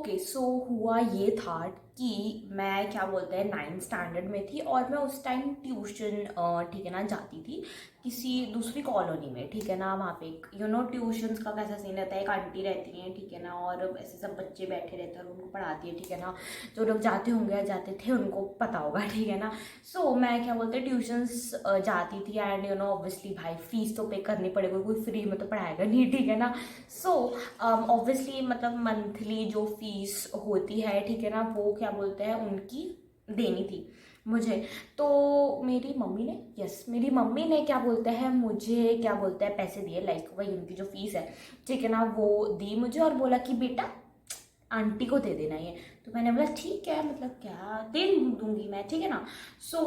Okay so हुआ ये था कि मैं क्या बोलते हैं 9th स्टैंडर्ड में थी और मैं उस टाइम ट्यूशन ठीक है ना जाती थी किसी दूसरी कॉलोनी में, ठीक है ना। वहाँ पे एक ट्यूशन्स का कैसा सीन रहता है, एक आंटी रहती हैं, ठीक है ना, और ऐसे सब बच्चे बैठे रहते हैं और उनको पढ़ाती है, ठीक है ना। जो लोग जाते होंगे या जाते थे उनको पता होगा, ठीक है ना। सो मैं क्या बोलते हैं ट्यूशन्स जाती थी एंड ऑब्वियसली भाई फीस तो पे करनी पड़ेगी, कोई फ्री में तो पढ़ाएगा नहीं, ठीक है ना। सो ऑब्वियसली मतलब मंथली जो फीस होती है, ठीक है ना, वो क्या बोलते हैं उनकी देनी थी मुझे। तो मेरी मम्मी ने क्या बोलते हैं मुझे क्या बोलते हैं पैसे दिए, लाइक वही उनकी जो फीस है, ठीक है ना, वो दी मुझे और बोला कि बेटा आंटी को दे देना ये। तो मैंने बोला ठीक है, मतलब क्या दे दूंगी मैं, ठीक है ना। सो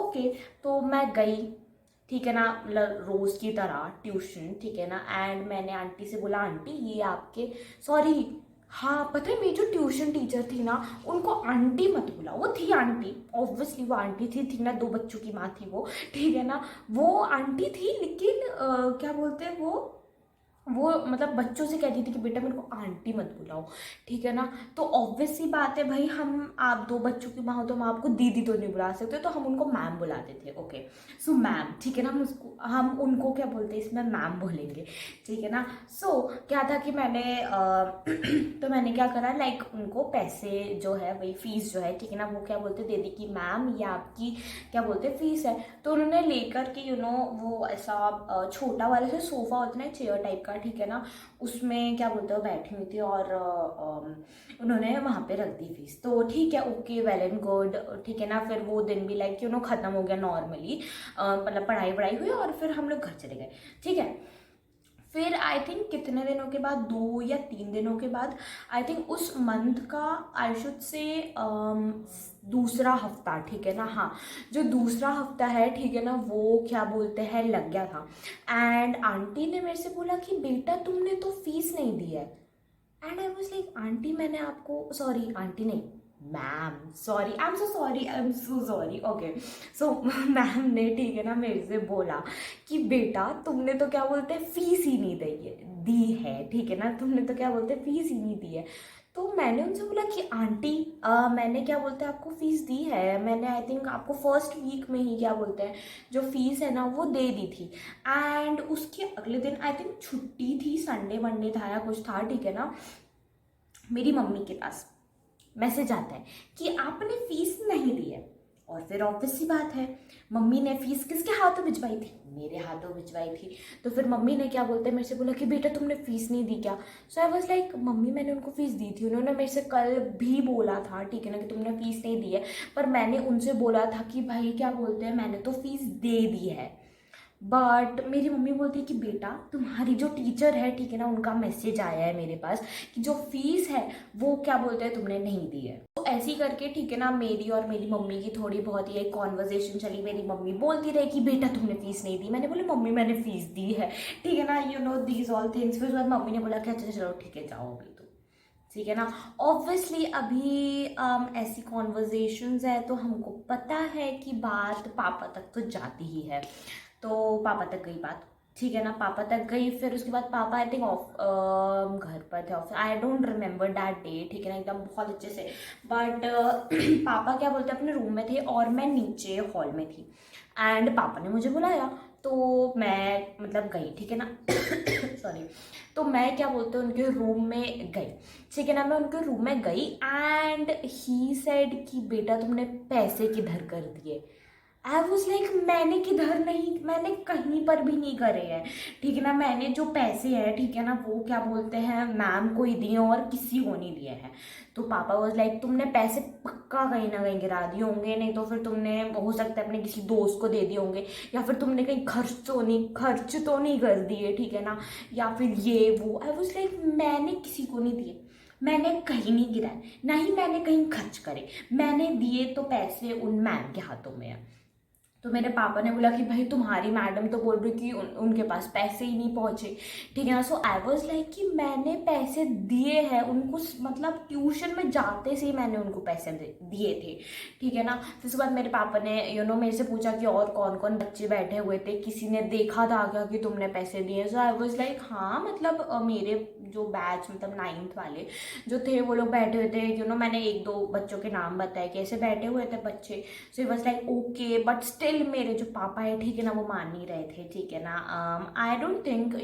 ओके, तो मैं गई, ठीक है ना, मतलब रोज की तरह ट्यूशन, ठीक है ना। एंड मैंने आंटी से बोला आंटी ये आपके, सॉरी, हाँ पता है मेरी जो ट्यूशन टीचर थी ना उनको आंटी मत बुलाओ, वो थी आंटी, ऑब्वियसली वो आंटी थी ना, 2 बच्चों की माँ थी वो, ठीक है ना। वो आंटी थी लेकिन क्या बोलते हैं वो मतलब बच्चों से कहती थी कि बेटा मेरे को आंटी मत बुलाओ, ठीक है ना। तो ऑब्वियस सी बात है भाई, हम आप 2 बच्चों की माँ हो तो हम आपको दीदी तो नहीं बुला सकते, तो हम उनको मैम बुलाते थे। ओके सो मैम, ठीक है ना, हम उनको क्या बोलते हैं इसमें मैम बोलेंगे, ठीक है ना। सो क्या था कि मैंने तो मैंने क्या करा, लाइक उनको पैसे जो है वही फीस जो है, ठीक है ना, वो क्या बोलते दे दी कि मैम ये आपकी क्या बोलते फीस है। तो उन्होंने लेकर के वो ऐसा छोटा वाला से सोफा होता है ना, चेयर टाइप का, ठीक है ना, उसमें क्या बोलते हो बैठी हुई थी और उन्होंने वहाँ पे रख दी फीस। तो ठीक है, ओके वेल एंड गुड, ठीक है ना। फिर वो दिन भी लाइक ख़त्म हो गया नॉर्मली, मतलब पढ़ाई वढ़ाई हुई और फिर हम लोग घर चले गए, ठीक है। फिर आई थिंक कितने दिनों के बाद, 2 या 3 दिनों के बाद, आई थिंक उस मंथ का आई शुड से दूसरा हफ्ता, ठीक है ना, हाँ जो दूसरा हफ्ता है, ठीक है ना, वो क्या बोलते हैं लग गया था। एंड आंटी ने मेरे से बोला कि बेटा तुमने तो फीस नहीं दी है। And I was like aunty मैंने आपको, सॉरी आंटी नहीं ma'am, sorry I am so sorry. Okay so ma'am ने ठीक है ना मेरे से बोला कि बेटा तुमने तो क्या बोलते हैं फीस ही नहीं दी है, ठीक है ना, तुमने तो क्या बोलते हैं फीस ही नहीं दी है। तो मैंने उनसे बोला कि आंटी मैंने क्या बोलते हैं आपको फीस दी है, मैंने आई थिंक आपको फर्स्ट वीक में ही क्या बोलते हैं जो फीस है ना वो दे दी थी। एंड उसके अगले दिन आई थिंक छुट्टी थी, संडे मंडे था या कुछ था, ठीक है ना, मेरी मम्मी के पास मैसेज आता है कि आपने फीस नहीं दी है। और फिर ऑब्वियस सी बात है, मम्मी ने फीस किसके हाथों भिजवाई थी, मेरे हाथों भिजवाई थी। तो फिर मम्मी ने क्या बोलते हैं मेरे से बोला कि बेटा तुमने फीस नहीं दी क्या। सो आई वाज लाइक मम्मी मैंने उनको फीस दी थी, उन्होंने मेरे से कल भी बोला था, ठीक है ना, कि तुमने फीस नहीं दी है। पर मैंने उनसे बोला था कि भाई क्या बोलते हैं मैंने तो फीस दे दी है। बट मेरी मम्मी बोलती है कि बेटा तुम्हारी जो टीचर है, ठीक है ना, उनका मैसेज आया है मेरे पास कि जो फीस है वो क्या बोलते हैं तुमने नहीं दी है। तो ऐसी करके ठीक है ना मेरी और मेरी मम्मी की थोड़ी बहुत ही एक कॉन्वर्जेशन चली। मेरी मम्मी बोलती रही कि बेटा तुमने फीस नहीं दी, मैंने बोला मम्मी मैंने फीस दी है, ठीक है ना, दीज ऑल थिंग्स। फिर उसके बाद मम्मी ने बोला कि अच्छा चलो ठीक है जाओ अभी तो, ठीक है ना। ऑब्वियसली अभी ऐसी कॉन्वर्जेशंस है तो हमको पता है कि बात पापा तक तो जाती ही है। तो पापा तक गई बात, ठीक है ना, पापा तक गई। फिर उसके बाद पापा आई थिंक ऑफ घर पर थे, of I don't remember that day, ठीक है ना, एकदम बहुत अच्छे से। बट पापा क्या बोलते अपने रूम में थे और मैं नीचे हॉल में थी। एंड पापा ने मुझे बुलाया तो मैं मतलब गई, ठीक है ना सॉरी। तो मैं क्या बोलते हैं उनके रूम में गई, ठीक है ना, मैं उनके रूम में गई एंड ही सेड कि बेटा तुमने पैसे किधर कर दिए। आई वॉज लाइक मैंने किधर नहीं, मैंने कहीं पर भी नहीं करे हैं, ठीक है ना। मैंने जो पैसे हैं, ठीक है ना, वो क्या बोलते हैं मैम को ही दिए और किसी को नहीं दिए हैं। तो पापा वॉज लाइक तुमने पैसे पक्का कहीं ना कहीं गिरा दिए होंगे, नहीं तो फिर तुमने हो सकता है अपने किसी दोस्त को दे दिए होंगे, या फिर तुमने कहीं खर्च तो नहीं कर दिए, ठीक है ना, या फिर ये वो। आई वॉज लाइक मैंने किसी को नहीं दिए, मैंने कहीं नहीं गिराए, ना ही मैंने कहीं खर्च करे, मैंने दिए तो पैसे उन मैम के हाथों में है। तो मेरे पापा ने बोला कि भाई तुम्हारी मैडम तो बोल रही कि उनके पास पैसे ही नहीं पहुंचे, ठीक है ना। सो आई वॉज लाइक कि मैंने पैसे दिए हैं उनको, मतलब ट्यूशन में जाते से ही मैंने उनको पैसे दिए थे, ठीक है ना। फिर उसके बाद मेरे पापा ने मेरे से पूछा कि और कौन कौन बच्चे बैठे हुए थे, किसी ने देखा था क्या कि तुमने पैसे दिए। सो आई वॉज लाइक हाँ, मतलब मेरे जो बैच मतलब 9th वाले जो थे वो लोग बैठे हुए थे, मैंने एक दो बच्चों के नाम बताए कि ऐसे बैठे हुए थे बच्चे। So it was like okay, but still मेरे जो पापा है, ठीक है ना, वो मान नहीं रहे थे, ठीक है ना। आई डोंट थिंक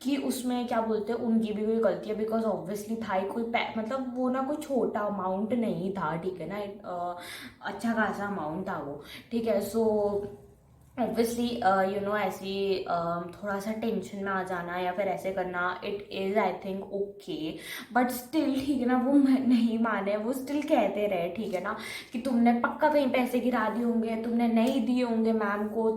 कि उसमें क्या बोलते हैं उनकी भी कोई गलती है, बिकॉज ऑब्वियसली था ही कोई मतलब वो ना कोई छोटा अमाउंट नहीं था, ठीक है ना। अच्छा खासा अमाउंट था वो, ठीक है। सो ऑब्वियसली ऐसे थोड़ा सा टेंशन में आ जाना या फिर ऐसे करना, it is I think okay, but still ठीक है ना, वो नहीं माने, वो स्टिल कहते रहे, ठीक है ना, कि तुमने पक्का कहीं पैसे गिरा दिए होंगे, तुमने नहीं दिए होंगे मैम को,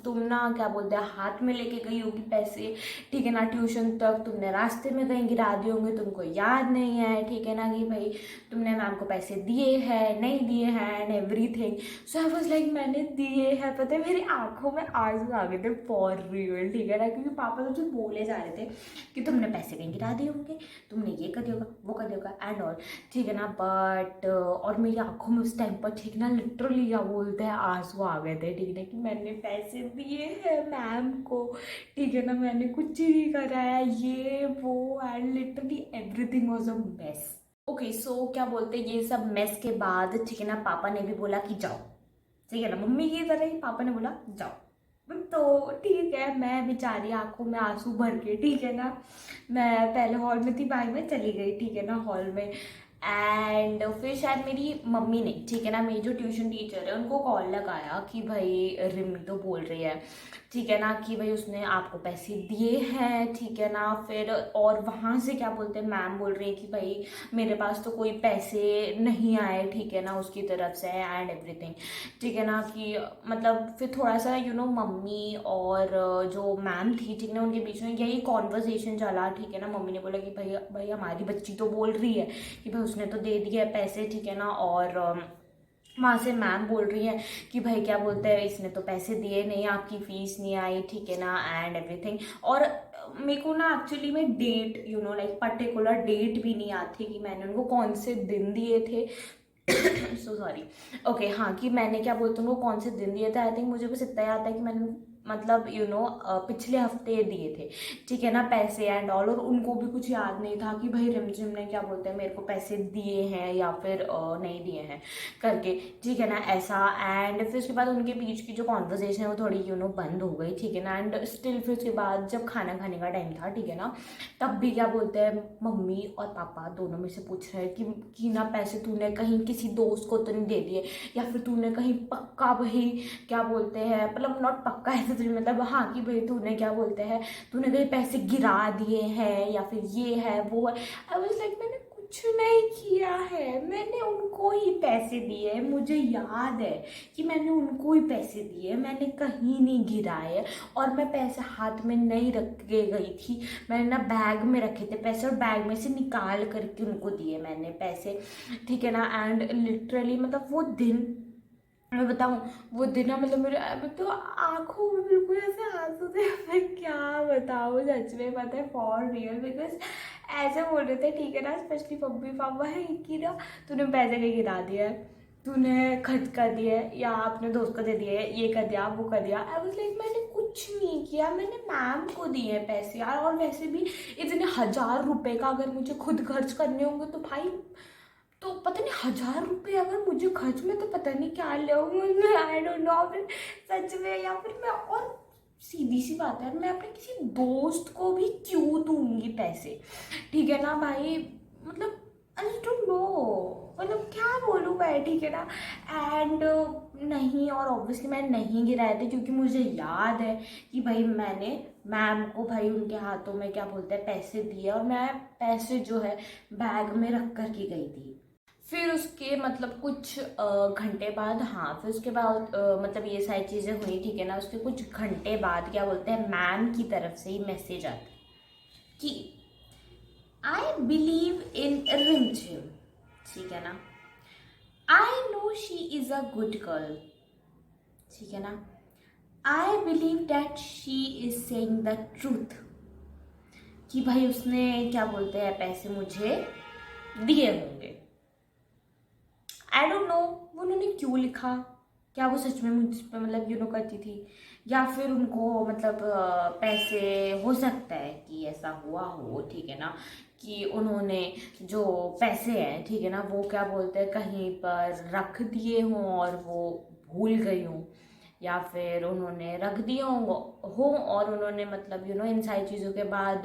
तुम ना क्या बोलते हैं हाथ में लेके गई होगी पैसे, ठीक है ना, ट्यूशन तक तुमने रास्ते में कहीं गिरा दिए होंगे, तुमको याद नहीं है, ठीक है ना, कि भाई तुमने मैम को पैसे दिए हैं नहीं दिए हैं and everything. So I was like मैंने दिए हैं, पता है मेरी आंखों में आंसू आ गए थे फॉर रियल, ठीक है ना, क्योंकि पापा तो मुझे बोले जा रहे थे कि तुमने पैसे कहीं गिरा दिए होंगे, तुमने ये कर दिया होगा वो कर दिया होगा एंड ऑल, ठीक है ना। बट और मेरी आंखों में उस टाइम पर ठीक है ना लिटरली क्या बोलते हैं आंसू आ गए थे, ठीक है, कि मैंने पैसे दिए हैं मैम को, ठीक है ना, मैंने कुछ नहीं कराया ये वो and literally everything was a mess. Okay, so क्या बोलते हैं ये सब मेस के बाद, ठीक है ना, पापा ने भी बोला कि जाओ, ठीक है ना, मम्मी की तरह ही पापा ने बोला जाओ। तो ठीक है, मैं बेचारी आंखों में आंसू भर के, ठीक है ना, मैं पहले हॉल में थी, बाद में चली गई, ठीक है ना, हॉल में। एंड फिर शायद मेरी मम्मी ने, ठीक है ना, मेरी जो ट्यूशन टीचर है उनको कॉल लगाया कि भाई रिमी तो बोल रही है, ठीक है ना, कि भाई उसने आपको पैसे दिए हैं, ठीक है ना। फिर और वहाँ से क्या बोलते हैं मैम बोल रही है कि भाई मेरे पास तो कोई पैसे नहीं आए, ठीक है ना, उसकी तरफ से एंड एवरीथिंग, ठीक है ना, कि मतलब फिर थोड़ा सा मम्मी और जो मैम थी, ठीक है ना, उनके बीच में यही कॉन्वर्जेशन चला, ठीक है ना। मम्मी ने बोला कि भाई भाई हमारी बच्ची तो बोल रही है कि भाई उसने तो दे दिए पैसे, ठीक है ना, और वहाँ से मैम बोल रही है कि भाई क्या बोलते हैं इसने तो पैसे दिए नहीं, आपकी फीस नहीं आई, ठीक है ना, एंड एवरीथिंग। और मेरे को ना एक्चुअली में डेट लाइक पर्टिकुलर डेट भी नहीं याद थी कि मैंने उनको कौन से दिन दिए थे। So sorry. ओके, हाँ, कि मैंने क्या बोलते हैं उनको कौन से दिन दिए थे, आई थिंक मुझे बस इतना याद है कि मैंने मतलब पिछले हफ्ते दिए थे, ठीक है ना, पैसे एंड ऑल। और उनको भी कुछ याद नहीं था कि भाई रिमझिम ने क्या बोलते हैं मेरे को पैसे दिए हैं या फिर नहीं दिए हैं करके, ठीक है ना, ऐसा। एंड फिर उसके बाद उनके बीच की जो कॉन्वर्जेशन है वो थोड़ी बंद हो गई, ठीक है ना। एंड स्टिल फिर उसके बाद जब खाना खाने का टाइम था, ठीक है ना, तब भी क्या बोलते हैं मम्मी और पापा दोनों में से पूछ रहे हैं कि ना पैसे तूने कहीं किसी दोस्त को तो नहीं दे दिए, या फिर तूने कहीं पक्का भाई क्या बोलते हैं, मतलब नॉट पक्का है तो मतलब हाँ कि भाई तूने क्या बोलते हैं तूने कहीं पैसे गिरा दिए हैं या फिर ये है वो है। आई वाज लाइक मैंने कुछ नहीं किया है, मैंने उनको ही पैसे दिए, मुझे याद है कि मैंने उनको ही पैसे दिए, मैंने कहीं नहीं गिराए। और मैं पैसे हाथ में नहीं रख के गई थी, मैंने ना बैग में रखे थे पैसे और बैग में से निकाल करके उनको दिए मैंने पैसे, ठीक है ना। एंड लिटरली मतलब वो दिन मैं बताऊँ, वो दिन ना मतलब मेरे तो आंखों में बिल्कुल ऐसे आंसू थे। मैं क्या बताऊँ सच में, पता है फॉर रियल, बिकॉज ऐसे बोल रहे थे, ठीक है ना, स्पेशली पप्पी पापा है कि ना तूने पैसे कहीं गिरा दिया है, तूने खर्च कर दिए या अपने दोस्त को दे दिए, ये कर दिया वो कर दिया। आई वाज लाइक मैंने कुछ नहीं किया, मैंने मैम को दिए पैसे यार, और वैसे भी इतने 1000 रुपये का अगर मुझे खुद खर्च करने होंगे तो भाई तो पता नहीं 1000 रुपये अगर मुझे खर्च में तो पता नहीं क्या ले आई डोंट नो, फिर सच में या फिर मैं, और सीधी सी बात है मैं अपने किसी दोस्त को भी क्यों दूंगी पैसे, ठीक है ना भाई, मतलब आई डोंट नो, मतलब क्या बोलूँ मैं, ठीक है ना। एंड नहीं, और ऑब्वियसली मैं नहीं गिराए थे क्योंकि मुझे याद है कि भाई मैंने मैम को भाई उनके हाथों में क्या बोलते हैं पैसे दिए, और मैं पैसे जो है बैग में रख कर के गई थी। फिर उसके मतलब कुछ घंटे बाद, हाँ फिर उसके बाद मतलब ये सारी चीज़ें हुई, ठीक है ना। उसके कुछ घंटे बाद क्या बोलते हैं मैम की तरफ से ही मैसेज आता है कि आई बिलीव इन रिमझिम, ठीक है ना, I know she is a good girl, ठीक है ना। I believe that she is saying the truth, कि भाई उसने क्या बोलते हैं पैसे मुझे दिए होंगे। आई डोंट नो उन्होंने क्यों लिखा, क्या वो सच में मुझ पे मतलब करती थी, या फिर उनको मतलब पैसे, हो सकता है कि ऐसा हुआ हो, ठीक है ना, कि उन्होंने जो पैसे हैं, ठीक है ना, वो क्या बोलते हैं कहीं पर रख दिए हों और वो भूल गई हों, या फिर उन्होंने रख दिए हो और उन्होंने मतलब इन सारी चीज़ों के बाद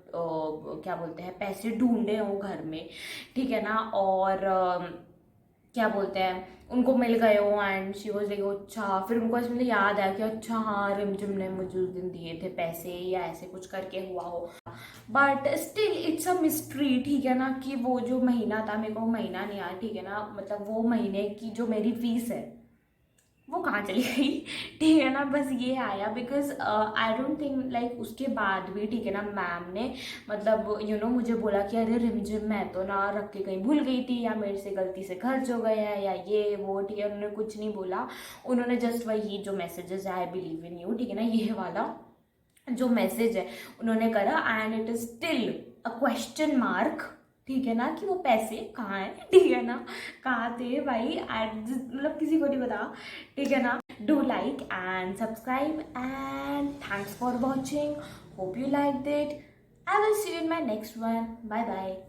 क्या बोलते हैं पैसे ढूंढे हों घर में, ठीक है ना, और क्या बोलते हैं उनको मिल गए हो एंड शी वाज लाइक अच्छा, फिर उनको ऐसे मतलब याद आया कि अच्छा हाँ रिमझिम ने मुझे उस दिन दिए थे पैसे, या ऐसे कुछ करके हुआ हो। But still it's a mystery, ठीक है ना, कि वो जो महीना था, मेरे को महीना नहीं आया, ठीक है ना, मतलब वो महीने की जो मेरी फीस है वो कहाँ चली गई, ठीक है ना, बस ये आया because I don't think like उसके बाद भी, ठीक है ना, मैम ने मतलब मुझे बोला कि अरे रिमझिम मैं तो ना रख के कहीं भूल गई थी, या मेरे से गलती से खर्च हो गया है, या ये वो, ठीक है, उन्होंने कुछ नहीं बोला। उन्होंने जस्ट वही जो messages I believe in you, ठीक है ना, ये वाला जो मैसेज है उन्होंने करा, and it is still a question mark, ठीक है ना, कि वो पैसे कहाँ हैं, ठीक है ना, कहाँ थे भाई, मतलब किसी को नहीं पता, ठीक है ना। Do like and subscribe and thanks for watching, hope you like it. I will see you in my next one, bye bye.